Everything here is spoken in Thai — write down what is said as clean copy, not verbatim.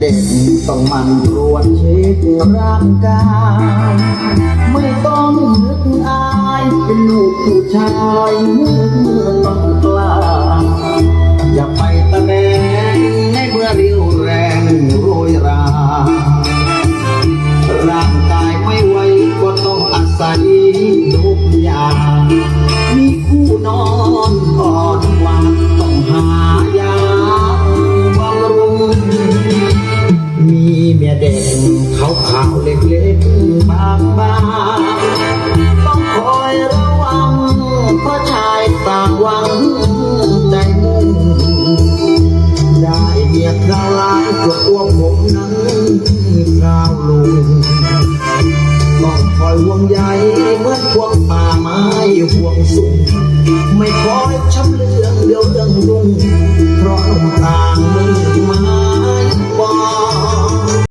ด็กต้องมันตรวจเช็คร่างกายไม่ต้องนึกอายเป็นลูกผู้ชายต้องกล้าอย่าไปตะแบงให้เมื่อเรียวแรงโรยราร่างกายไม่ไหวก็ต้องอาศัยทุกอย่างมีคู่นอนอ่อนหวานต้องหายาบำรุงมีเมียเด็กขาวๆเล็กๆบางๆต้องคอยระวังเพราะชายต่างหวังใจมุ่งได้เมียคราวหลายกว่าตัวผมนั้นคราวลุงต้องคอยห่วงใยเหมือนพวกป่าไม้ห่วงสูงไม่คอยช้ำเรื่องเดียวเรื่องรุ่งเพราะหนุ่มต่างมึง